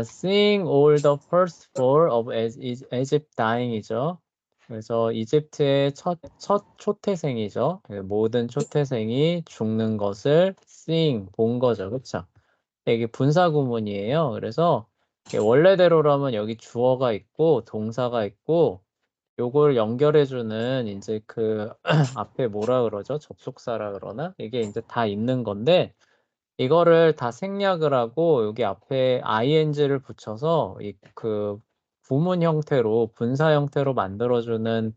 Seeing all the firstborn of Egypt dying이죠. 그래서 이집트의 첫 초태생이죠. 모든 초태생이 죽는 것을 seeing, 본 거죠. 그쵸? 이게 분사구문이에요. 그래서 이게 원래대로라면 여기 주어가 있고 동사가 있고 요걸 연결해주는 이제 그 앞에 뭐라 그러죠? 접속사라 그러나? 이게 이제 다 있는 건데 이거를 다 생략을 하고 여기 앞에 ing를 붙여서 이 그 부문 형태로 분사 형태로 만들어주는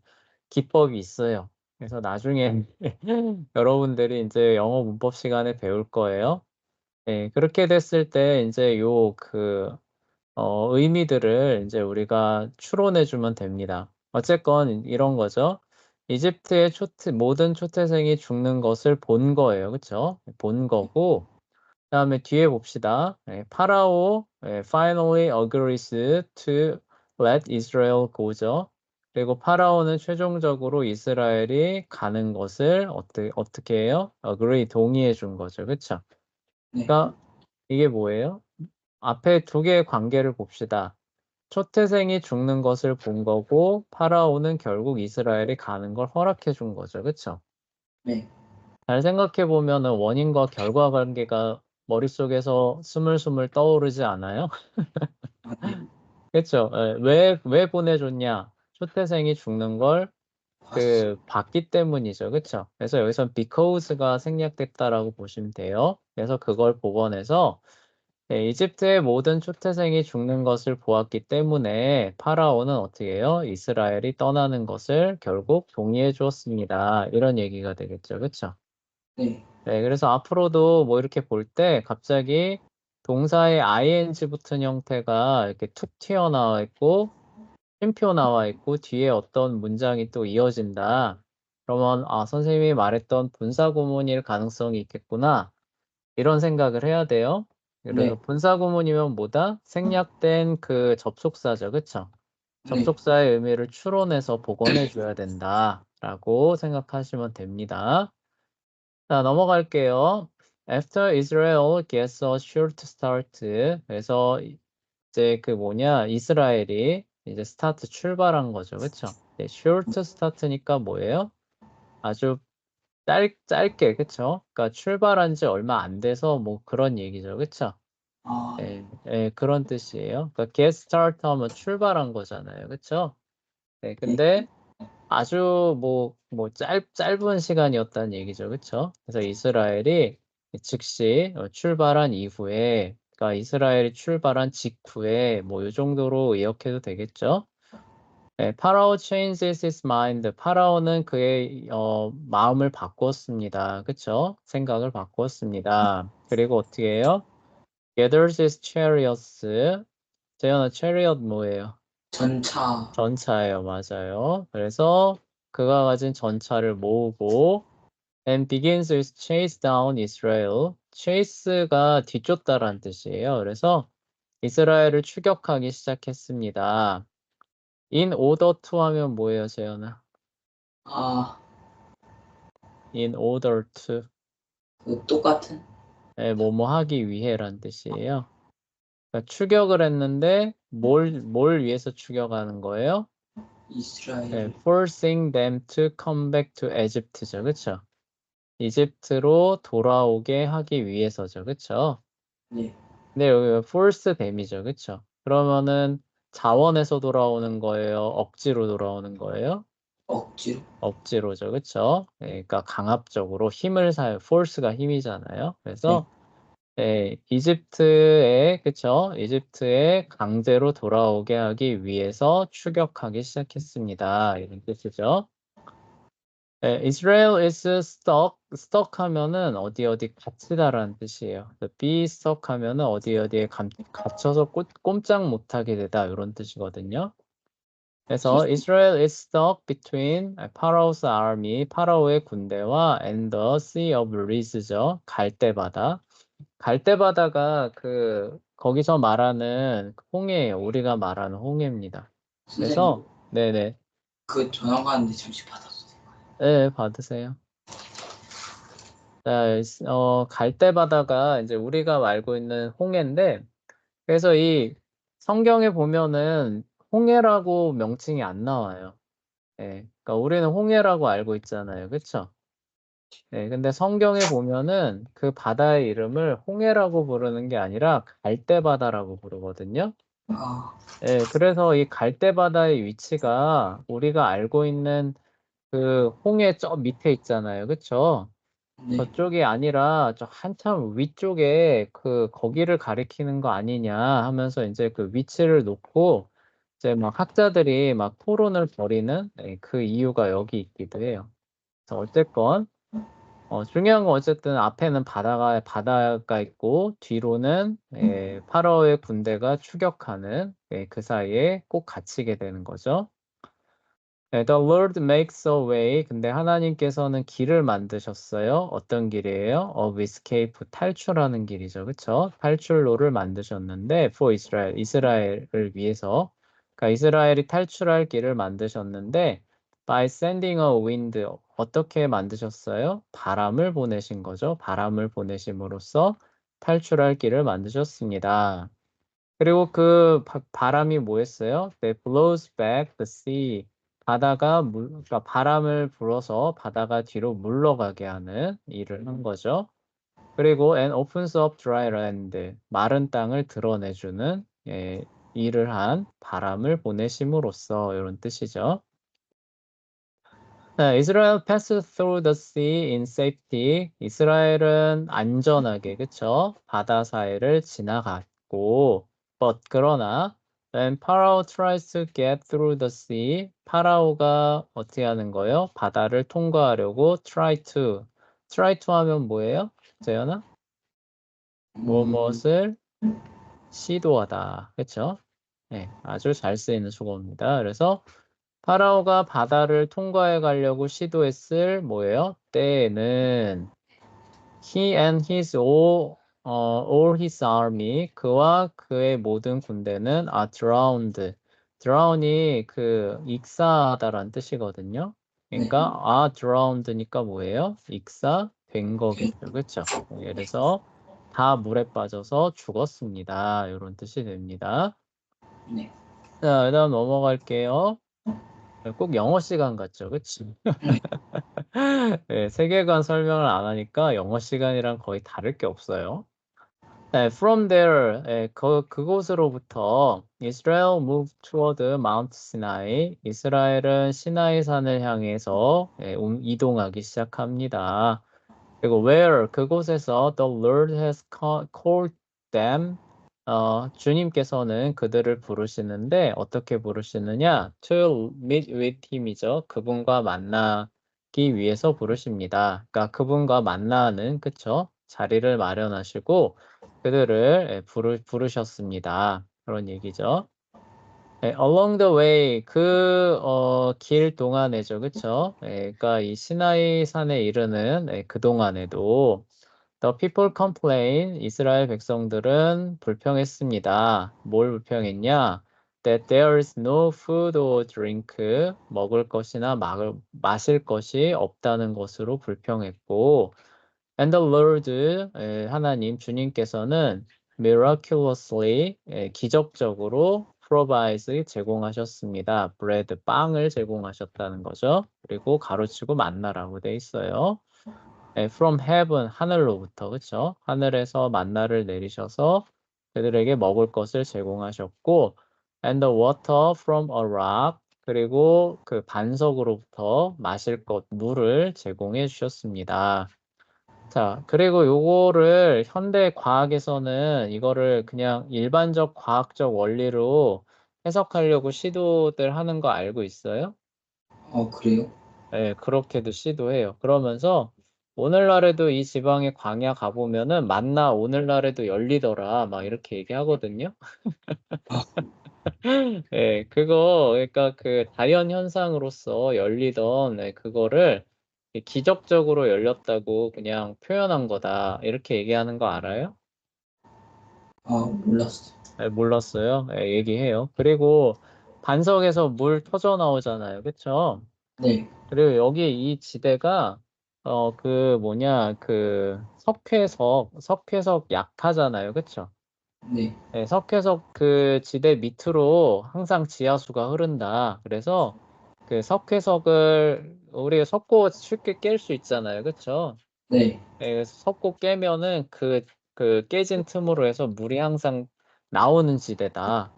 기법이 있어요. 그래서 나중에 여러분들이 이제 영어 문법 시간에 배울 거예요. 네, 그렇게 됐을 때 이제 의미들을 이제 우리가 추론해주면 됩니다. 어쨌건 이런 거죠. 이집트의 모든 초태생이 죽는 것을 본 거예요. 그쵸? 본 거고, 그다음에 뒤에 봅시다. 파라오 finally agrees to let Israel go죠. 그리고 파라오는 최종적으로 이스라엘이 가는 것을 어떻게 해요? agree 동의해 준 거죠. 그쵸? 네. 그러니까 이게 뭐예요? 앞에 두 개의 관계를 봅시다. 초태생이 죽는 것을 본 거고 파라오는 결국 이스라엘이 가는 걸 허락해 준 거죠. 그쵸? 네. 잘 생각해 보면은 원인과 결과 관계가 머릿속에서 스물스물 떠오르지 않아요? 아, 네. 그쵸? 왜 보내줬냐? 초태생이 죽는 걸 봤어. 봤기 때문이죠. 그쵸? 그래서 여기서 because가 생략됐다라고 보시면 돼요. 그래서 그걸 복원해서 이집트의 모든 초태생이 죽는 것을 보았기 때문에 파라오는 어떻게 해요? 이스라엘이 떠나는 것을 결국 동의해 주었습니다. 이런 얘기가 되겠죠. 그쵸? 네. 네, 그래서 앞으로도 뭐 이렇게 볼 때 갑자기 동사의 ing 붙은 형태가 이렇게 툭 튀어나와 있고 쉼표 나와 있고 뒤에 어떤 문장이 또 이어진다. 그러면 선생님이 말했던 분사구문일 가능성이 있겠구나. 이런 생각을 해야 돼요. 그래서 네. 분사구문이면 뭐다? 생략된 그 접속사죠. 그쵸? 네. 접속사의 의미를 추론해서 복원해 줘야 된다라고 생각하시면 됩니다. 자, 넘어갈게요. After Israel gets a short start. 그래서 이제 이스라엘이 이제 스타트 출발한 거죠. 그쵸? 네, short start니까 뭐예요? 아주 짧게, 그쵸? 그러니까 출발한 지 얼마 안 돼서 뭐 그런 얘기죠. 그쵸? 아, 네. 그런 뜻이에요. 그러니까 get start 하면 출발한 거잖아요. 그쵸? 네, 네. 근데 아주 짧은 시간이었다는 얘기죠. 그쵸? 그래서 이스라엘이 즉시 출발한 이후에, 그러니까 이스라엘이 출발한 직후에 뭐 이 정도로 의역해도 되겠죠? 네, 파라오 changes his mind. 파라오는 그의 마음을 바꾸었습니다. 그쵸? 생각을 바꾸었습니다. 그리고 어떻게 해요? gathers his chariots. 재현아, chariot 뭐예요? 전차. 전차예요. 맞아요. 그래서 그가 가진 전차를 모으고 and begins to chase down Israel. chase가 뒤쫓다라는 뜻이에요. 그래서 이스라엘을 추격하기 시작했습니다. in order to 하면 뭐예요, 재현아? 아, in order to 그 똑같은 뭐뭐 하기 위해란 뜻이에요. 그러니까 추격을 했는데 뭘 위해서 추격하는 거예요? 이스라엘을. forcing them to come back to Egypt죠. 그쵸? 이집트로 돌아오게 하기 위해서죠. 그쵸? 네. 근데 여기 force them이죠. 그쵸? 그러면은 자원에서 돌아오는 거예요? 억지로 돌아오는 거예요? 억지로. 억지로죠. 그쵸? 그러니까 강압적으로 힘을 force가 힘이잖아요. 네. 그래서 그쵸? 이집트에 강제로 돌아오게 하기 위해서 추격하기 시작했습니다. 이런 뜻이죠. Israel is stuck 하면은 어디 갇히다라는 뜻이에요. be stuck 하면은 어디에 갇혀서 꼼짝 못하게 되다 이런 뜻이거든요. 그래서 Israel is stuck between Pharaoh's army, 파라오의 군대와 and the Sea of Reed죠. 갈대바다. 갈대바다가 거기서 말하는 홍해예요. 우리가 말하는 홍해입니다. 선생님, 그래서 네네. 그 전화 가는데 잠시 받았어요. 네, 받으세요. 자, 갈대바다가 이제 우리가 알고 있는 홍해인데 그래서 이 성경에 보면은 홍해라고 명칭이 안 나와요. 예. 그러니까 우리는 홍해라고 알고 있잖아요. 그쵸? 예. 근데 성경에 보면은 그 바다의 이름을 홍해라고 부르는 게 아니라 갈대바다라고 부르거든요. 아, 예. 그래서 이 갈대바다의 위치가 우리가 알고 있는 그 홍해 저 밑에 있잖아요. 그쵸? 네. 저쪽이 아니라 저 한참 위쪽에 거기를 가리키는 거 아니냐 하면서 이제 그 위치를 놓고 이제 막 학자들이 막 토론을 벌이는 그 이유가 여기 있기도 해요. 그래서 어쨌건 중요한 건 어쨌든 앞에는 바다가 있고 뒤로는 파라오의 군대가 추격하는 그 사이에 꼭 갇히게 되는 거죠. 네, The Lord makes a way. 근데 하나님께서는 길을 만드셨어요. 어떤 길이에요? Of escape, 탈출하는 길이죠. 그쵸? 탈출로를 만드셨는데, for Israel, 이스라엘을 위해서. 그러니까 이스라엘이 탈출할 길을 만드셨는데, by sending a wind, 어떻게 만드셨어요? 바람을 보내신 거죠. 바람을 보내심으로써 탈출할 길을 만드셨습니다. 그리고 그 바람이 뭐였어요? That blows back the sea. 그러니까 바람을 불어서 바다가 뒤로 물러가게 하는 일을 한 거죠. 그리고 and opens up dry land. 마른 땅을 드러내주는 일을 한 바람을 보내심으로써 이런 뜻이죠. 네, Israel passed through the sea in safety. 이스라엘은 안전하게, 그쵸? 바다 사이를 지나갔고, 그러나, when Pharaoh tries to get through the sea, 파라오가 어떻게 하는 거예요? 바다를 통과하려고 try to 하면 뭐예요? 재현아? 무엇을 시도하다, 그쵸? 네, 아주 잘 쓰이는 수고입니다. 그래서 파라오가 바다를 통과해 가려고 시도했을 뭐예요? 때에는 he and his all his army 그와 그의 모든 군대는 are drowned. drown이 익사하다라는 뜻이거든요. 네. 그러니까 are drowned니까 뭐예요? 익사된 거겠죠. 그렇죠? 그래서 다 물에 빠져서 죽었습니다. 이런 뜻이 됩니다. 네. 자, 그다음 넘어갈게요. 꼭 영어 시간 같죠, 그치? 네. 네, 세계관 설명을 안 하니까 영어 시간이랑 거의 다를 게 없어요. 네, from there, 그곳으로부터 Israel moved toward Mount Sinai. 이스라엘은 시나이 산을 향해서 이동하기 시작합니다. 그리고 where, 그곳에서 the Lord has called them. 주님께서는 그들을 부르시는데 어떻게 부르시느냐? To meet with him이죠. 그분과 만나기 위해서 부르십니다. 그러니까 그분과 만나는, 그쵸? 자리를 마련하시고 그들을 부르셨습니다. 그런 얘기죠. 네, along the way, 길 동안에죠. 그쵸? 그러니까 이 시나이 산에 이르는 그 동안에도 The people complain, 이스라엘 백성들은 불평했습니다. 뭘 불평했냐? That there is no food or drink, 먹을 것이나 마실 것이 없다는 것으로 불평했고, And the Lord, 하나님, 주님께서는 miraculously, 기적적으로 provides, 제공하셨습니다. bread, 빵을 제공하셨다는 거죠. 그리고 가로치고 만나라고 돼 있어요. from heaven, 하늘로부터, 그쵸? 하늘에서 만나를 내리셔서 그들에게 먹을 것을 제공하셨고, and the water from a rock, 그리고 그 반석으로부터 마실 물을 제공해 주셨습니다. 자, 그리고 요거를 현대 과학에서는 이거를 그냥 일반적 과학적 원리로 해석하려고 시도들 하는 거 알고 있어요? 그래요? 네, 그렇게도 시도해요. 그러면서 오늘날에도 이 지방의 광야 가보면은 만나 오늘날에도 열리더라 막 이렇게 얘기하거든요. 아, 그러니까 그 자연 현상으로서 열리던 그거를 기적적으로 열렸다고 그냥 표현한 거다 이렇게 얘기하는 거 알아요? 몰랐어. 몰랐어요? 얘기해요. 그리고 반석에서 물 터져 나오잖아요. 그쵸? 네. 그리고 여기 이 지대가 석회석 약하잖아요. 그쵸? 네. 네, 석회석 그 지대 밑으로 항상 지하수가 흐른다. 그래서 그 석회석을 우리가 석고 쉽게 깰 수 있잖아요. 그쵸? 네. 네, 그래서 석고 깨면은 그 깨진 틈으로 해서 물이 항상 나오는 지대다.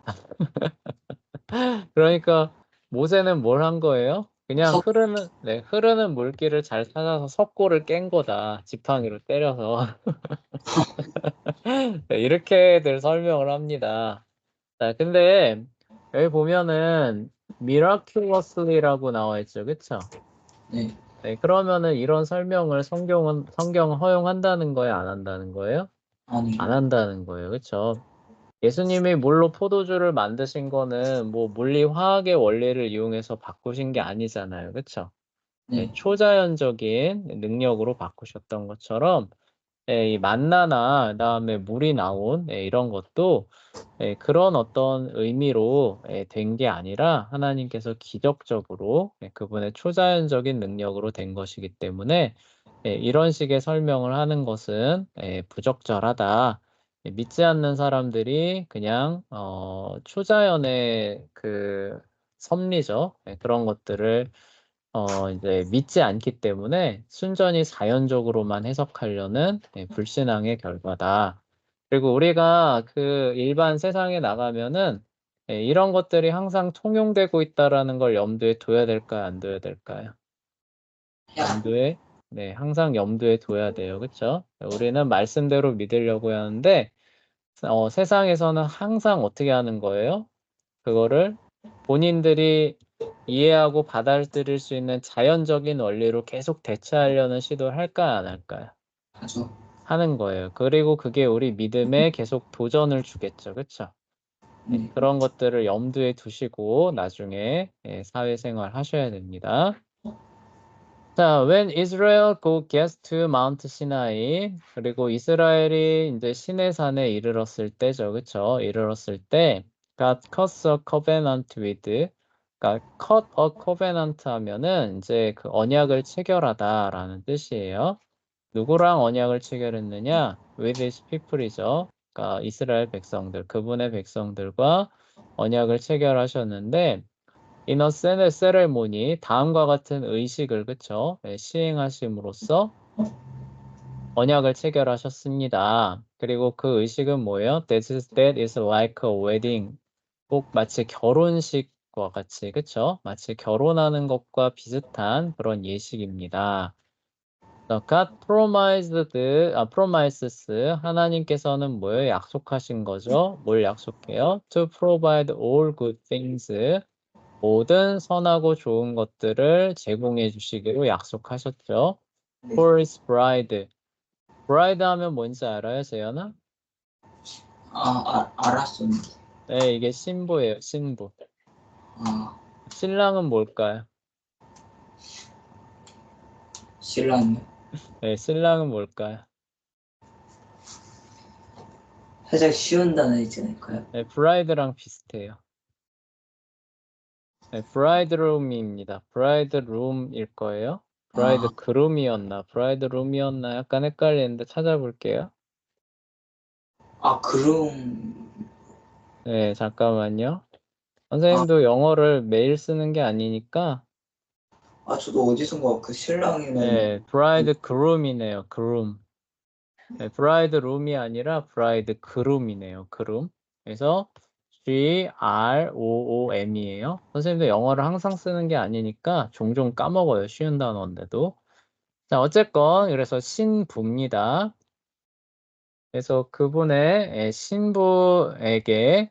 그러니까 모세는 뭘 한 거예요? 그냥 석, 흐르는 물길을 잘 찾아서 석고를 깬 거다. 지팡이로 때려서. 네, 이렇게들 설명을 합니다. 자, 근데 여기 보면은 miraculously라고 나와 있죠. 그쵸? 네. 네, 그러면은 이런 설명을 성경은 허용한다는 거예요? 안 한다는 거예요? 아니요. 안 한다는 거예요. 그쵸? 예수님이 물로 포도주를 만드신 거는 뭐 물리 화학의 원리를 이용해서 바꾸신 게 아니잖아요. 그쵸? 네, 네. 초자연적인 능력으로 바꾸셨던 것처럼 이 만나나 그다음에 물이 나온 이런 것도 그런 어떤 의미로 된 게 아니라 하나님께서 기적적으로 그분의 초자연적인 능력으로 된 것이기 때문에 이런 식의 설명을 하는 것은 부적절하다. 믿지 않는 사람들이 그냥 초자연의 그 섭리죠. 그런 것들을 이제 믿지 않기 때문에 순전히 자연적으로만 해석하려는 불신앙의 결과다. 그리고 우리가 그 일반 세상에 나가면은 이런 것들이 항상 통용되고 있다라는 걸 염두에 둬야 될까요? 안 둬야 될까요? 야, 염두에, 네, 항상 염두에 둬야 돼요. 그쵸? 우리는 말씀대로 믿으려고 하는데, 세상에서는 항상 어떻게 하는 거예요? 그거를 본인들이 이해하고 받아들일 수 있는 자연적인 원리로 계속 대체하려는 시도를 할까요, 안 할까요? 하죠. 하는 거예요. 그리고 그게 우리 믿음에 계속 도전을 주겠죠. 그쵸? 네, 네. 그런 것들을 염두에 두시고 나중에 사회생활 하셔야 됩니다. 자, when Israel go gets to Mount Sinai, 그리고 이스라엘이 이제 시내산에 이르렀을 때죠, 그쵸? 이르렀을 때, God cuts a covenant with, 그러니까 cut a covenant 하면은 이제 그 언약을 체결하다라는 뜻이에요. 누구랑 언약을 체결했느냐? With his people이죠. 그러니까 이스라엘 백성들, 그분의 백성들과 언약을 체결하셨는데, 이너 세레모니 다음과 같은 의식을 그쵸? 시행하심으로써 언약을 체결하셨습니다. 그리고 그 의식은 뭐예요? That is like a wedding. 꼭 마치 결혼식과 같이 그쵸? 마치 결혼하는 것과 비슷한 그런 예식입니다. God promises 하나님께서는 뭐예요? 약속하신 거죠? 뭘 약속해요? To provide all good things 모든 선하고 좋은 것들을 제공해 주시기로 약속하셨죠. 네. For his bride. bride 하면 뭔지 알아요, 재현아? 알았었는데. 네, 이게 신부예요, 신부. 아, 신랑은 뭘까요? 신랑이요? 네, 신랑은 뭘까요? 살짝 쉬운 단어 있지 않을까요? 네, bride랑 비슷해요. 네, bridegroom입니다. bridegroom일 거예요. bride 아, groom이었나? bridegroom이었나? 약간 헷갈리는데 찾아볼게요. 그럼, 네, 잠깐만요. 아, 선생님도 영어를 매일 쓰는 게 아니니까 저도 어디선가 그 신랑이면, 네, 브라이드 그룸이네요. 그룸. 네, 브라이드 룸이 아니라 브라이드 그룸이네요. 그룸. 그래서 Groom이에요. 선생님도 영어를 항상 쓰는 게 아니니까 종종 까먹어요. 쉬운 단어인데도. 자, 어쨌건 그래서 신부입니다. 그래서 그분의 신부에게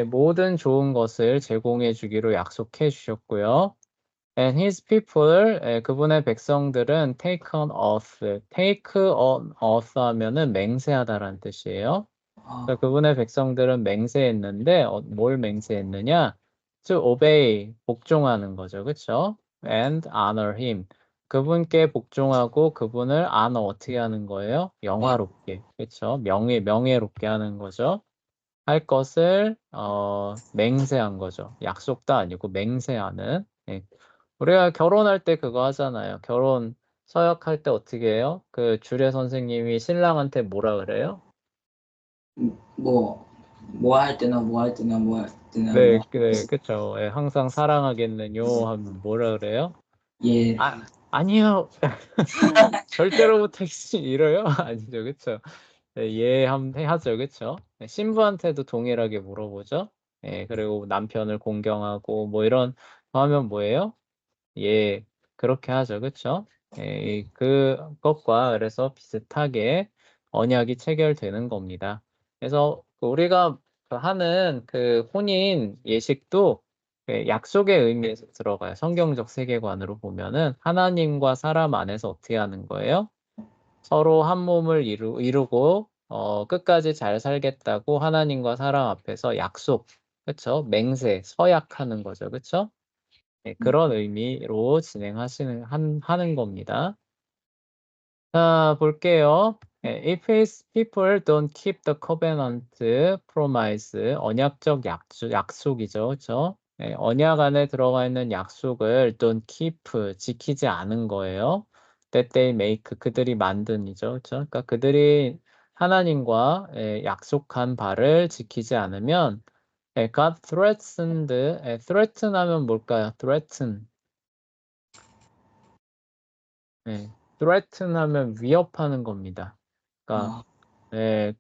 모든 좋은 것을 제공해 주기로 약속해 주셨고요. And his people, 그분의 백성들은 take on oath. take on oath 하면은 맹세하다라는 뜻이에요. 아, 그러니까 그분의 백성들은 맹세했는데 뭘 맹세했느냐? To obey, 복종하는 거죠. 그렇죠? And honor him. 그분께 복종하고 그분을 honor 어떻게 하는 거예요? 네. 영화롭게. 그렇죠? 명예롭게 하는 거죠. 할 것을 맹세한 거죠. 약속도 아니고 맹세하는. 예. 우리가 결혼할 때 그거 하잖아요. 결혼 서약할 때 어떻게 해요? 그 주례 선생님이 신랑한테 뭐라 그래요? 뭐 할 때나 뭐 할 때나 뭐 할 때나 네, 뭐. 그쵸. 예, 항상 사랑하겠는요 하면 뭐라 그래요? 예. 아니요. 절대로 못하겠지 이래요? 아니죠, 그쵸? 네, 하죠, 그쵸? 네, 신부한테도 동일하게 물어보죠. 예, 그리고 남편을 공경하고 뭐 이런 거 하면 뭐예요? 예, 그렇게 하죠, 그쵸? 예, 그것과 그래서 비슷하게 언약이 체결되는 겁니다. 그래서 우리가 하는 그 혼인 예식도 그 약속의 의미에서 들어가요. 성경적 세계관으로 보면은 하나님과 사람 안에서 어떻게 하는 거예요? 서로 한 몸을 이루고 끝까지 잘 살겠다고 하나님과 사람 앞에서 약속, 그쵸? 맹세, 서약하는 거죠, 그쵸? 네, 그런 의미로 하는 겁니다. 자, 볼게요. If his people don't keep the covenant promise, 언약적 약속이죠. 그렇죠? 언약 안에 들어가 있는 약속을 don't keep, 지키지 않은 거예요. That they make, 그들이 만든이죠. 그렇죠? 그러니까 그들이 하나님과 약속한 바를 지키지 않으면 God threatened, threaten 하면 뭘까요? threaten. threaten 하면 위협하는 겁니다. 그러니까 아,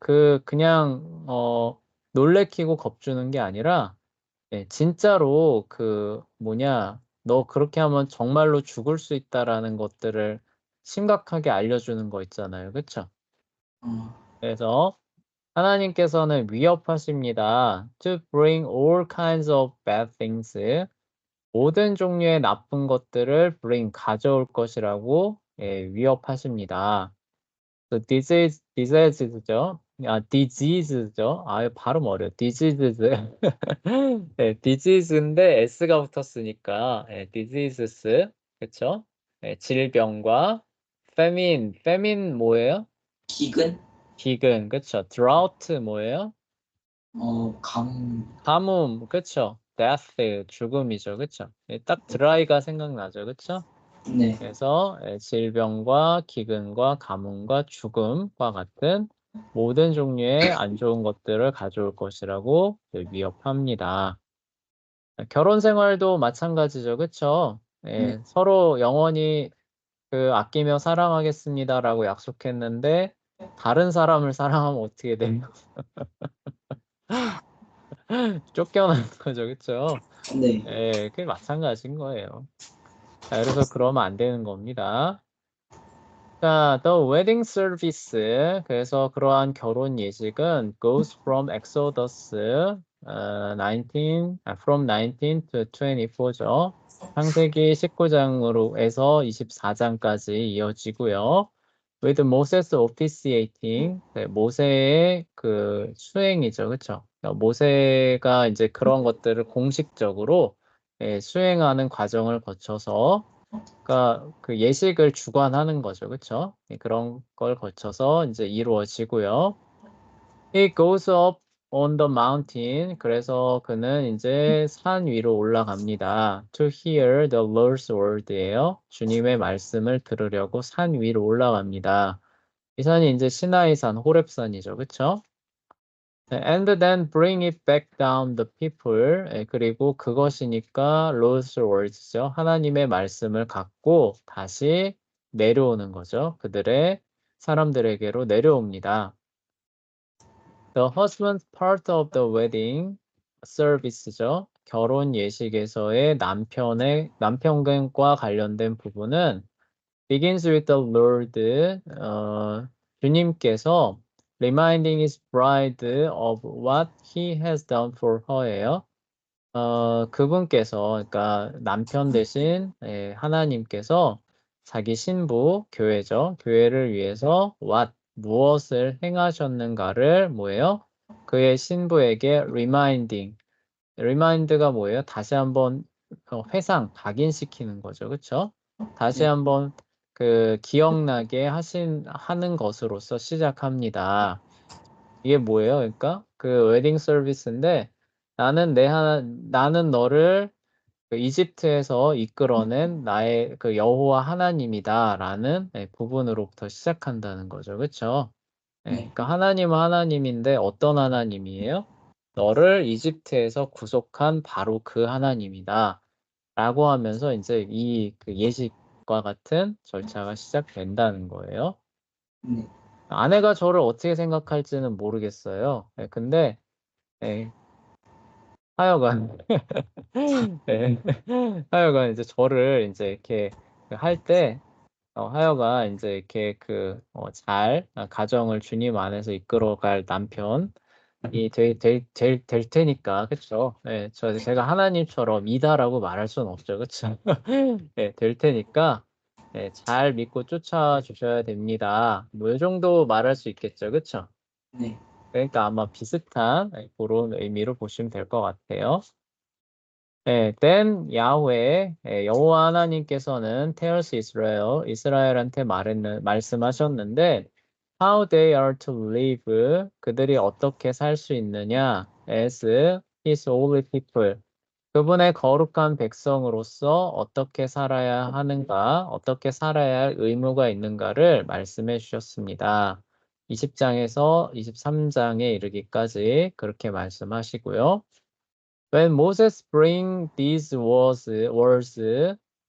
그냥 놀래키고 겁주는 게 아니라 진짜로 너 그렇게 하면 정말로 죽을 수 있다라는 것들을 심각하게 알려주는 거 있잖아요. 그쵸? 어, 그래서 하나님께서는 위협하십니다. To bring all kinds of bad things. 모든 종류의 나쁜 것들을 가져올 것이라고 위협하십니다. disease죠. disease죠. 발음 어려워. disease. 네, disease인데 s가 붙었으니까 diseases. 그쵸? 질병과 famine 뭐예요? 기근? 기근. 그쵸? drought 뭐예요? 가뭄. 가뭄. 그쵸? death 죽음이죠. 그쵸? 딱 dry가 생각나죠. 그쵸? 네. 그래서 질병과 기근과 가뭄과 죽음과 같은 모든 종류의 안 좋은 것들을 가져올 것이라고 위협합니다. 결혼 생활도 마찬가지죠. 그쵸? 네. 서로 영원히 아끼며 사랑하겠습니다라고 약속했는데 다른 사람을 사랑하면 어떻게 돼요? 쫓겨나는 거죠. 그쵸? 네. 그게 마찬가지인 거예요. 자, 그래서 그러면 안 되는 겁니다. 자, the wedding service. 그래서 그러한 결혼 예식은 goes from Exodus 19 to 24죠. 창세기 19장으로 해서 24장까지 이어지고요. with Moses officiating. 모세의 수행이죠. 그쵸? 모세가 이제 그런 것들을 공식적으로 수행하는 과정을 거쳐서 그러니까 그 예식을 주관하는 거죠. 그쵸? 그런 걸 거쳐서 이제 이루어지고요. He goes up on the mountain. 그래서 그는 이제 산 위로 올라갑니다. To hear the Lord's word예요. 주님의 말씀을 들으려고 산 위로 올라갑니다. 이 산이 이제 시나이산, 호렙산이죠. 그쵸? And then bring it back down the people. 그리고 그것이니까 Lord's words죠. 하나님의 말씀을 갖고 다시 내려오는 거죠. 사람들에게로 내려옵니다. The husband's part of the wedding service죠. 결혼 예식에서의 남편과 관련된 부분은 begins with the Lord, 주님께서 reminding his bride of what he has done for her예요. 그분께서, 그러니까 남편 대신 하나님께서 자기 신부, 교회죠. 교회를 위해서 무엇을 행하셨는가를 뭐예요? 그의 신부에게 remind가 뭐예요? 다시 한번 각인시키는 거죠. 그쵸? 다시 네. 한번 기억나게 하는 것으로서 시작합니다. 이게 뭐예요? 그러니까 웨딩 서비스인데 나는 너를 이집트에서 이끌어낸 나의 여호와 하나님이다라는 부분으로부터 시작한다는 거죠. 그쵸? 예, 네. 그러니까 하나님은 하나님인데 어떤 하나님이에요? 너를 이집트에서 구속한 바로 그 하나님이다. 라고 하면서 이제 그 예식과 같은 절차가 시작된다는 거예요. 네. 아내가 저를 어떻게 생각할지는 모르겠어요. 예, 근데 예, 하여간 예, 하여간 이제 저를 이제 이렇게 할 때 하여간 이제 이렇게 잘 가정을 주님 안에서 이끌어갈 남편이 될 테니까, 그쵸? 예, 제가 하나님처럼이다라고 말할 수는 없죠, 그쵸? 예, 될 테니까, 예, 잘 믿고 쫓아주셔야 됩니다. 뭐, 이 정도 말할 수 있겠죠, 그쵸? 네. 그러니까 아마 비슷한 그런 의미로 보시면 될 것 같아요. 네, then 야훼 여호와 하나님께서는 tells Israel 이스라엘한테 말씀하셨는데 how they are to live 그들이 어떻게 살 수 있느냐 as his holy people 그분의 거룩한 백성으로서 어떻게 살아야 하는가 어떻게 살아야 할 의무가 있는가를 말씀해 주셨습니다. 20장에서 23장에 이르기까지 그렇게 말씀하시고요. When Moses bring these words,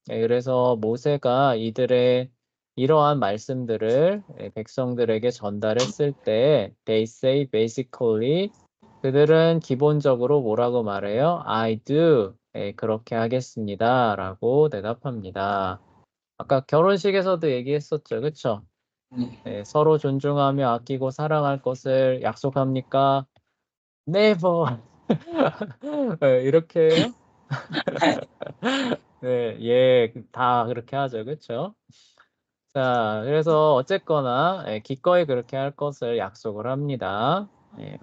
그래서 모세가 이들의 이러한 말씀들을 백성들에게 전달했을 때, they say basically, 그들은 기본적으로 뭐라고 말해요? I do. 그렇게 하겠습니다. 라고 대답합니다. 아까 결혼식에서도 얘기했었죠. 그쵸? 네. 서로 존중하며 아끼고 사랑할 것을 약속합니까? Never. 이렇게 해요? 네, 예, 다 그렇게 하죠. 그쵸? 자, 그래서 어쨌거나 기꺼이 그렇게 할 것을 약속을 합니다.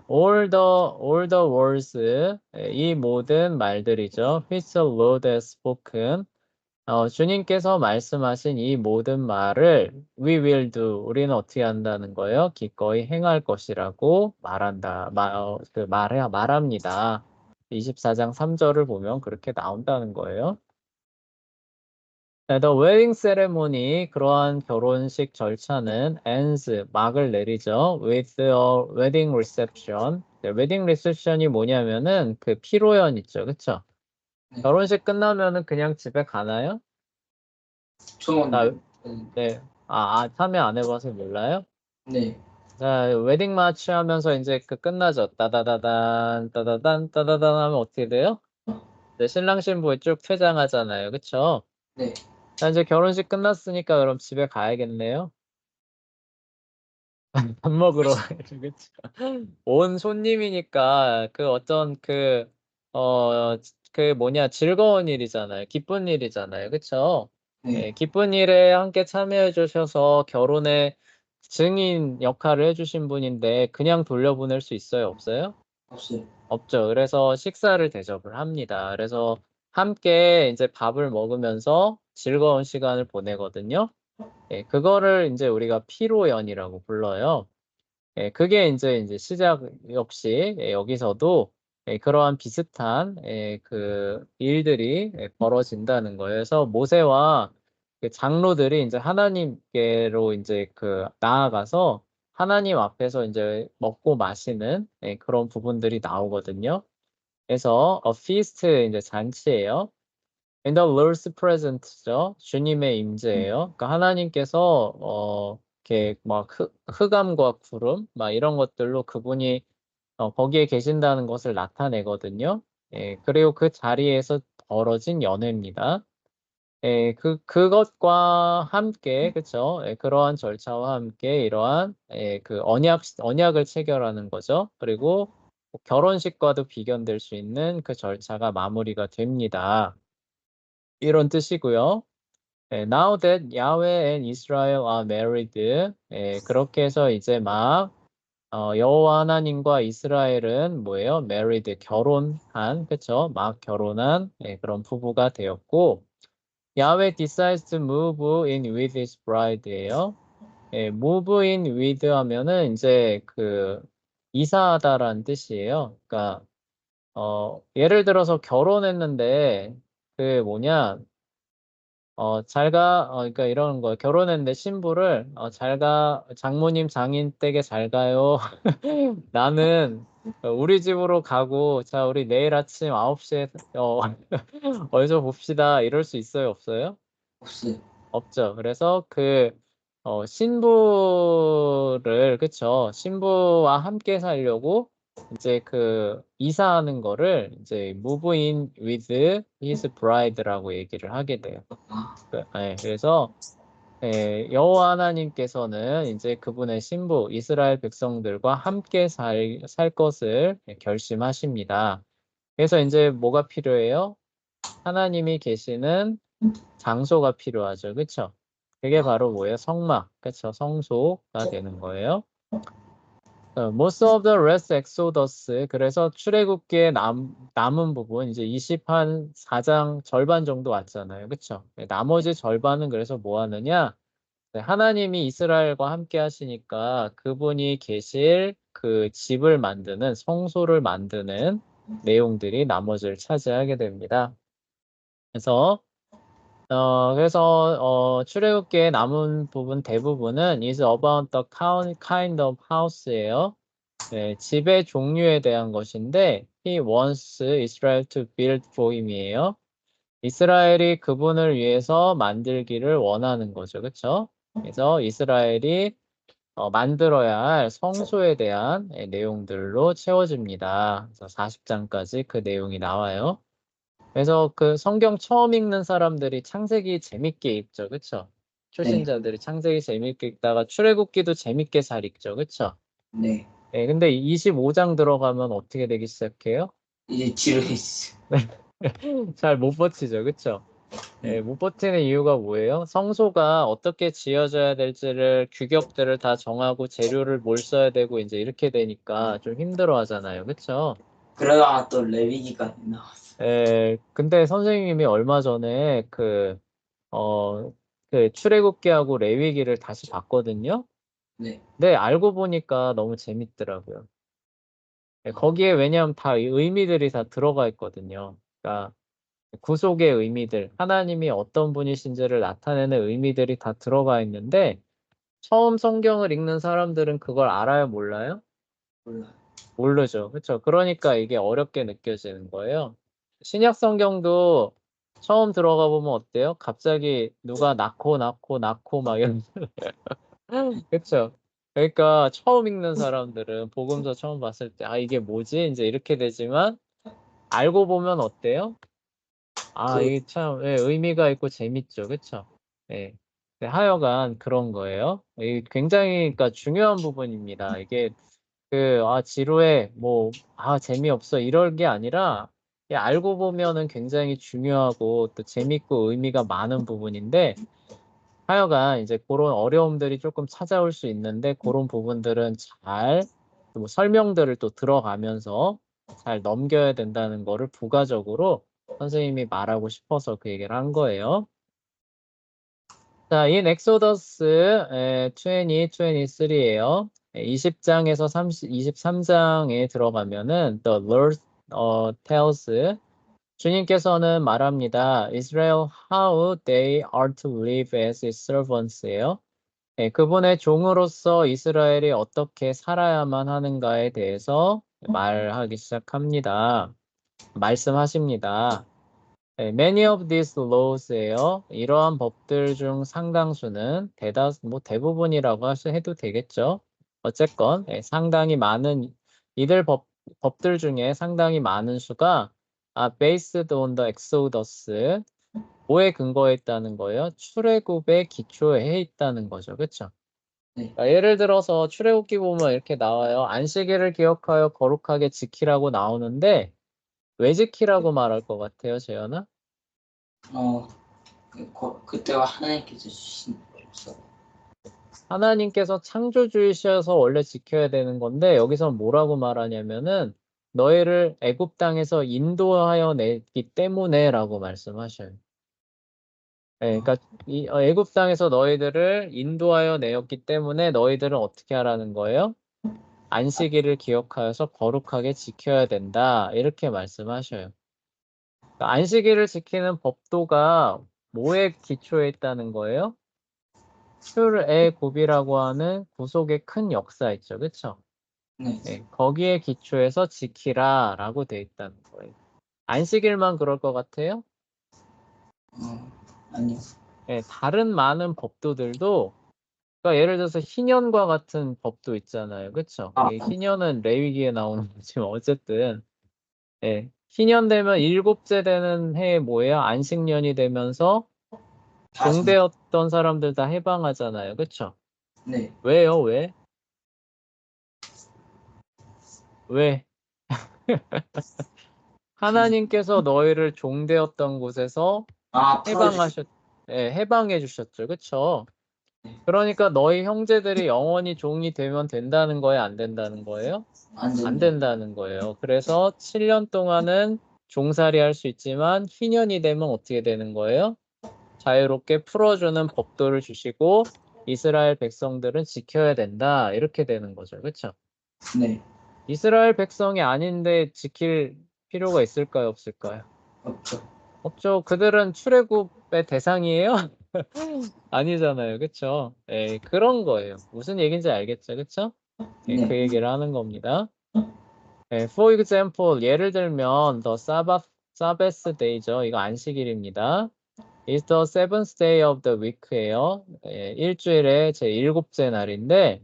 all the words, 이 모든 말들이죠. which the Lord has spoken. 주님께서 말씀하신 이 모든 말을 we will do. 우리는 어떻게 한다는 거예요? 기꺼이 행할 것이라고 말합니다. 24장 3절을 보면 그렇게 나온다는 거예요. 네, The wedding ceremony, 그러한 결혼식 절차는 ends, 막을 내리죠. with a wedding reception. 네, 웨딩 리셉션이 뭐냐면은 그 피로연 있죠. 그쵸? 네. 결혼식 끝나면은 그냥 집에 가나요? 자, 저는 네. 참여 안 해봐서 몰라요? 네. 자, 웨딩 마치 하면서 이제 끝나죠. 따다다단, 따다단, 따다단 하면 어떻게 돼요? 네, 신랑 신부 쭉 퇴장하잖아요. 그쵸? 네. 자, 이제 결혼식 끝났으니까 그럼 집에 가야겠네요. 밥 먹으러 가야죠. 그쵸? 온 손님이니까 어, 즐거운 일이잖아요. 기쁜 일이잖아요. 그쵸? 네. 기쁜 일에 함께 참여해 주셔서 결혼의 증인 역할을 해주신 분인데 그냥 돌려보낼 수 있어요? 없어요? 없어요. 없죠. 그래서 식사를 대접을 합니다. 그래서 함께 이제 밥을 먹으면서 즐거운 시간을 보내거든요. 그거를 이제 우리가 피로연이라고 불러요. 그게 이제 시작 역시 여기서도 그러한 비슷한 그 일들이 벌어진다는 거예요. 그래서 모세와 그 장로들이 이제 하나님께로 이제 나아가서 하나님 앞에서 이제 먹고 마시는 그런 부분들이 나오거든요. 그래서 a feast 이제 잔치예요. In the Lord's presence,죠. 주님의 임재예요. 그러니까 하나님께서 이렇게 막 흑암과 구름 막 이런 것들로 그분이 거기에 계신다는 것을 나타내거든요. 그리고 그 자리에서 벌어진 연회입니다. 그것과 함께, 그쵸? 그러한 절차와 함께 이러한 그 언약을 체결하는 거죠. 그리고 결혼식과도 비견될 수 있는 그 절차가 마무리가 됩니다. 이런 뜻이고요. Now that Yahweh and Israel are married, 그렇게 해서 이제 막 여호와 하나님과 이스라엘은 뭐예요? married, 결혼한, 그쵸? 막 결혼한 그런 부부가 되었고, Yahweh decides to move in with his bride예요. move in with 하면은 이제 이사하다라는 뜻이에요. 그러니까 예를 들어서 결혼했는데 그 뭐냐 그러니까 이런 거 결혼했는데 신부를 잘가 장모님 장인 댁에 잘 가요. 나는 우리 집으로 가고 자 우리 내일 아침 9시에 어디서 봅시다 이럴 수 있어요 없어요? 없어요. 없죠. 그래서 신부를 그쵸 신부와 함께 살려고 이제 이사하는 거를 이제 move in with his bride라고 얘기를 하게 돼요. 아, 그래서 여호와 하나님께서는 이제 그분의 신부 이스라엘 백성들과 함께 살 것을 결심하십니다. 그래서 이제 뭐가 필요해요? 하나님이 계시는 장소가 필요하죠. 그쵸? 그게 바로 뭐예요? 성막. 그쵸? 성소가 되는 거예요. Most of the rest Exodus. 그래서 출애굽기의 남은 부분, 이제 24장 절반 정도 왔잖아요. 그쵸? 나머지 절반은 그래서 뭐 하느냐? 하나님이 이스라엘과 함께 하시니까 그분이 계실 그 집을 만드는, 성소를 만드는 내용들이 나머지를 차지하게 됩니다. 그래서 출애굽기의 남은 부분 대부분은 is about the kind of house예요. 네, 집의 종류에 대한 것인데 he wants Israel to build for him이에요. 이스라엘이 그분을 위해서 만들기를 원하는 거죠. 그렇죠? 그래서 이스라엘이 만들어야 할 성소에 대한 내용들로 채워집니다. 그래서 40장까지 그 내용이 나와요. 그래서 그 성경 처음 읽는 사람들이 창세기 재밌게 읽죠. 그쵸? 네, 초신자들이 창세기 재밌게 읽다가 출애굽기도 재밌게 잘 읽죠. 그쵸? 네. 네, 근데 25장 들어가면 어떻게 되기 시작해요? 이제 지루했어. 잘 못 버티죠. 그쵸? 네, 못 버티는 이유가 뭐예요? 성소가 어떻게 지어져야 될지를 규격들을 다 정하고 재료를 뭘 써야 되고 이제 이렇게 되니까 좀 힘들어 하잖아요. 그쵸? 그러다가 또 레위기가 나왔어. 근데 선생님이 얼마 전에 출애굽기하고 레위기를 다시 봤거든요. 네, 근데 알고 보니까 너무 재밌더라고요. 거기에 왜냐하면 다 의미들이 다 들어가 있거든요. 그러니까 구속의 의미들, 하나님이 어떤 분이신지를 나타내는 의미들이 다 들어가 있는데 처음 성경을 읽는 사람들은 그걸 알아요, 몰라요? 몰라. 모르죠. 그렇죠? 그러니까 이게 어렵게 느껴지는 거예요. 신약 성경도 처음 들어가 보면 어때요? 갑자기 누가 낳고 막 이런 그렇죠? 그러니까 처음 읽는 사람들은 복음서 처음 봤을 때 아 이게 뭐지? 이제 이렇게 되지만 알고 보면 어때요? 아 그, 이게 참 의미가 있고 재밌죠. 그렇죠? 예. 네, 하여간 그런 거예요. 이 굉장히 그러니까 중요한 부분입니다. 이게 지루해, 재미없어, 이럴 게 아니라, 알고 보면은 굉장히 중요하고 또 재밌고 의미가 많은 부분인데, 하여간 이제 그런 어려움들이 조금 찾아올 수 있는데, 그런 부분들은 뭐 설명들을 또 들어가면서 잘 넘겨야 된다는 거를 부가적으로 선생님이 말하고 싶어서 그 얘기를 한 거예요. 자, in Exodus 20, 23예요. 20장에서 23장에 들어가면은 the Lord tells 주님께서는 말합니다. Israel how they are to live as his servants예요. 그분의 종으로서 이스라엘이 어떻게 살아야만 하는가에 대해서 말하기 시작합니다. 말씀하십니다. Many of these laws예요. 이러한 법들 중 상당수는 대부분이라고 해도 되겠죠. 어쨌건 상당히 많은 이들 법들 중에 상당히 많은 수가 based on the Exodus 뭐에 근거해 있다는 거예요? 출애굽에 기초해 있다는 거죠. 그렇죠? 네. 예를 들어서 출애굽기 보면 이렇게 나와요. 안식일을 기억하여 거룩하게 지키라고 나오는데 왜 지키라고 말할 것 같아요, 재현아? 어, 그때가 하나님께서 주신 줬어. 하나님께서 창조주이셔서 원래 지켜야 되는 건데 여기서 뭐라고 말하냐면은 너희를 애굽 땅에서 인도하여 냈기 때문에라고 말씀하셔요. 그러니까 애굽 땅에서 너희들을 인도하여 내었기 때문에 너희들은 어떻게 하라는 거예요? 안식일을 기억하여서 거룩하게 지켜야 된다. 이렇게 말씀하셔요. 그러니까 안식일을 지키는 법도가 뭐에 기초해 있다는 거예요? 출애굽이라고 하는 구속의 큰 역사 있죠. 그쵸? 네. 네, 거기에 기초해서 지키라라고 돼 있다는 거예요. 안식일만 그럴 것 같아요? 아니요. 네, 다른 많은 법도들도 그러니까 예를 들어서 희년과 같은 법도 있잖아요. 그쵸? 아, 희년은 레위기에 나오는 거지만 어쨌든 예, 희년 되면 일곱째 되는 해에 뭐예요? 안식년이 되면서 다시. 종되었던 사람들 다 해방하잖아요. 그쵸? 네. 왜요? 왜? 왜? 하나님께서 너희를 종되었던 곳에서 풀어주시. 해방해 주셨죠. 그쵸? 그러니까 너희 형제들이 영원히 종이 되면 된다는 거예요? 안 된다는 거예요? 안 안 된다. 된다는 거예요. 그래서 7년 동안은 종살이 할 수 있지만 희년이 되면 어떻게 되는 거예요? 자유롭게 풀어주는 법도를 주시고 이스라엘 백성들은 지켜야 된다. 이렇게 되는 거죠. 그렇죠? 네. 이스라엘 백성이 아닌데 지킬 필요가 있을까요? 없을까요? 없죠. 없죠. 그들은 출애굽의 대상이에요? 아니잖아요. 그렇죠? 예, 그런 거예요. 무슨 얘기인지 알겠죠? 그렇죠? 예, 그 네. 얘기를 하는 겁니다. 예, for example, 예를 들면 the Sabbath day죠. 이거 안식일입니다. It's the seventh day of the week예요. 예, 일주일의 제 일곱째 날인데,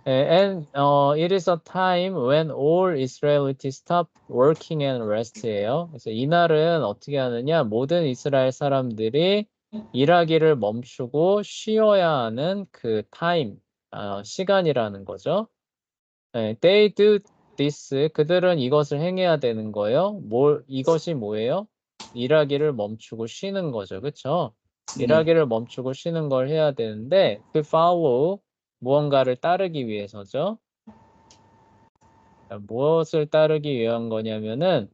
and it is a time when all Israelites stop working and rest예요. 그래서 이 날은 어떻게 하느냐? 모든 이스라엘 사람들이 일하기를 멈추고 쉬어야 하는 그 time, 시간이라는 거죠. 네, they do this. 그들은 이것을 행해야 되는 거예요. 이것이 뭐예요? 일하기를 멈추고 쉬는 거죠. 그쵸? 네. 일하기를 멈추고 쉬는 걸 해야 되는데, to follow, 무언가를 따르기 위해서죠. 무엇을 따르기 위한 거냐면은,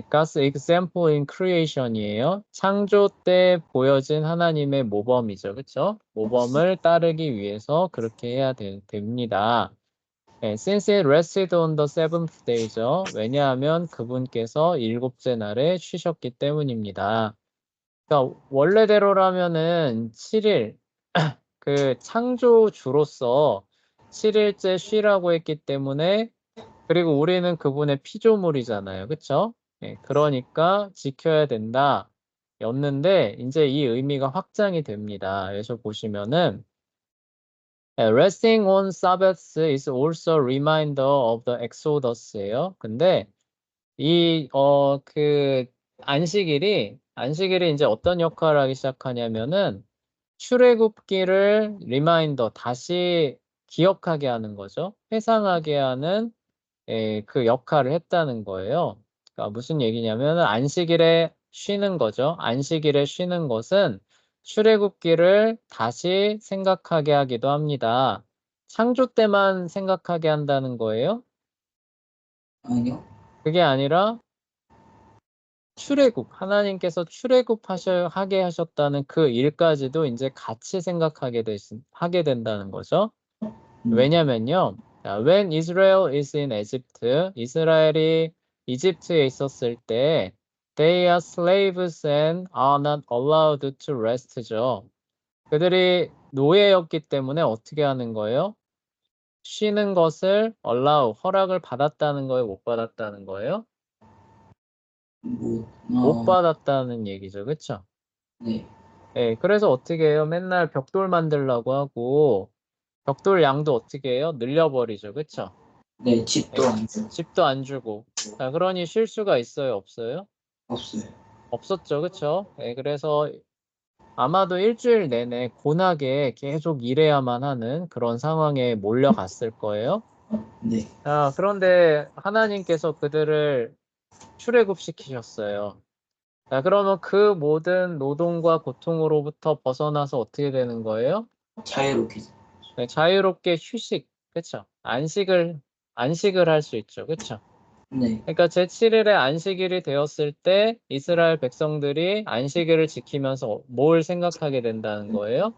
God's example in creation이에요. 창조 때 보여진 하나님의 모범이죠. 그쵸? 모범을 따르기 위해서 그렇게 해야 됩니다. Since it rested on the seventh day죠. 왜냐하면 그분께서 일곱째 날에 쉬셨기 때문입니다. 그러니까 원래대로라면은 7일, 그 창조주로서 7일째 쉬라고 했기 때문에 그리고 우리는 그분의 피조물이잖아요. 그쵸? 그러니까 지켜야 된다. 였는데 이제 이 의미가 확장이 됩니다. 그래서 보시면은 Resting on Sabbath is also a reminder of the Exodus예요. 근데 그 안식일이 이제 어떤 역할을 하기 시작하냐면은 출애굽기를 리마인더 다시 기억하게 하는 거죠. 회상하게 하는 그 역할을 했다는 거예요. 그러니까 무슨 얘기냐면 안식일에 쉬는 거죠. 안식일에 쉬는 것은 출애굽기를 다시 생각하게 하기도 합니다. 창조 때만 생각하게 한다는 거예요? 아니요. 그게 아니라 하나님께서 하게 하셨다는 그 일까지도 이제 같이 하게 된다는 거죠. 왜냐면요. When Israel is in Egypt, 이스라엘이 이집트에 있었을 때 they are slaves and are not allowed to rest죠. 그들이 노예였기 때문에 어떻게 하는 거예요? 쉬는 것을 허락을 받았다는 거예요? 못 받았다는 거예요? 못 받았다는 얘기죠. 그쵸? 네. 예, 그래서 어떻게 해요? 맨날 벽돌 만들라고 하고 벽돌 양도 어떻게 해요? 늘려버리죠. 그쵸? 네. 집도 안 줘. 집도 안 주고. 자, 그러니 쉴 수가 있어요? 없어요? 없어요. 없었죠. 그쵸? 예, 그래서 아마도 일주일 내내 고나게 계속 일해야만 하는 그런 상황에 몰려갔을 거예요. 네. 자, 그런데 하나님께서 그들을 출애굽시키셨어요. 자, 그러면 그 모든 노동과 고통으로부터 벗어나서 어떻게 되는 거예요? 자유롭게. 네, 자유롭게 휴식, 그쵸? 안식을 할 수 있죠. 그쵸? 네. 그러니까 제7일에 안식일이 되었을 때 이스라엘 백성들이 안식일을 지키면서 뭘 생각하게 된다는 거예요?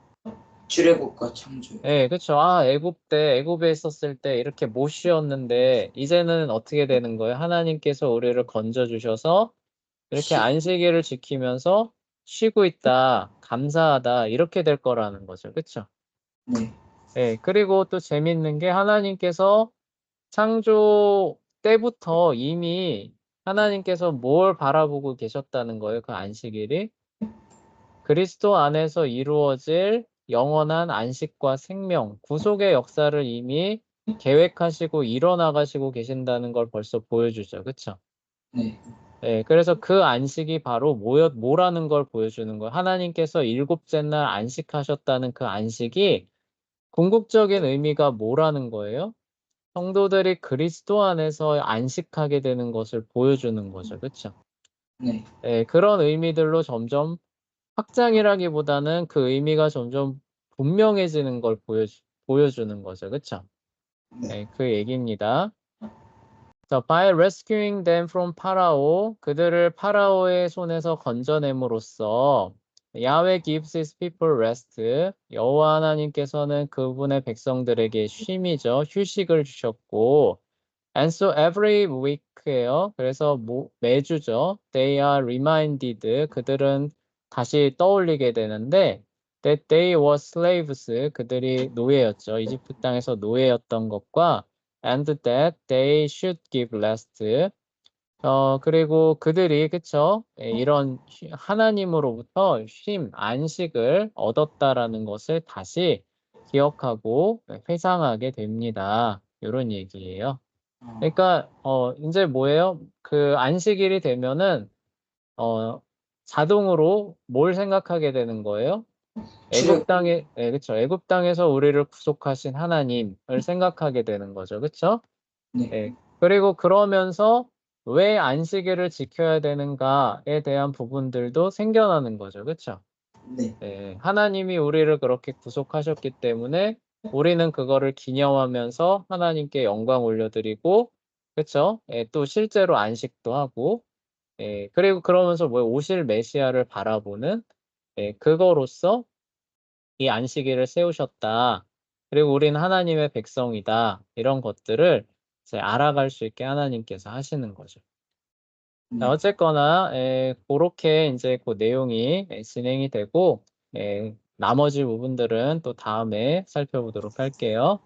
출애굽과 창조. 네, 그쵸. 애굽에 있었을 때 이렇게 못 쉬었는데 이제는 어떻게 되는 거예요? 하나님께서 우리를 건져 주셔서 이렇게 시. 안식일을 지키면서 쉬고 있다, 감사하다 이렇게 될 거라는 거죠. 그쵸? 네. 예, 그리고 또 재밌는 게 하나님께서 창조 때부터 이미 하나님께서 뭘 바라보고 계셨다는 거예요. 그 안식일이. 그리스도 안에서 이루어질 영원한 안식과 생명, 구속의 역사를 이미 계획하시고 이뤄나가시고 계신다는 걸 벌써 보여주죠. 그쵸? 네. 예, 그래서 그 안식이 바로 뭐라는 걸 보여주는 거예요. 하나님께서 일곱째 날 안식하셨다는 그 안식이 궁극적인 의미가 뭐라는 거예요? 성도들이 그리스도 안에서 안식하게 되는 것을 보여주는 거죠. 그쵸? 네. 예, 그런 의미들로 점점 확장이라기보다는 그 의미가 점점 분명해지는 걸 보여주는 거죠. 그쵸? 네. 예, 그 얘기입니다. 자, by rescuing them from 파라오, 그들을 파라오의 손에서 건져냄으로써 야훼 gives his people rest, 여호와 하나님께서는 그분의 백성들에게 쉼이죠. 휴식을 주셨고, and so every week예요. 그래서 매주죠. They are reminded, 그들은 다시 떠올리게 되는데 that they were slaves, 그들이 노예였죠. 이집트 땅에서 노예였던 것과 and that they should give rest. 그리고 그들이 그쵸? 예, 이런 하나님으로부터 쉼, 안식을 얻었다라는 것을 다시 기억하고 회상하게 됩니다. 이런 얘기예요. 그러니까 이제 뭐예요? 그 안식일이 되면은 자동으로 뭘 생각하게 되는 거예요? 애굽 출애굽. 땅에 그쵸. 애굽 땅에서 우리를 구속하신 하나님을 생각하게 되는 거죠. 그쵸? 네. 예. 그리고 그러면서 왜 안식일을 지켜야 되는가에 대한 부분들도 생겨나는 거죠. 그쵸? 네. 예. 하나님이 우리를 그렇게 구속하셨기 때문에 우리는 그거를 기념하면서 하나님께 영광 올려드리고, 그쵸? 예, 또 실제로 안식도 하고, 예, 그리고 그러면서 뭐 오실 메시아를 바라보는, 예, 그거로서 이 안식일을 세우셨다. 그리고 우리는 하나님의 백성이다. 이런 것들을 이제 알아갈 수 있게 하나님께서 하시는 거죠. 자, 네. 어쨌거나 그렇게 이제 그 내용이 진행이 되고 나머지 부분들은 또 다음에 살펴보도록 할게요.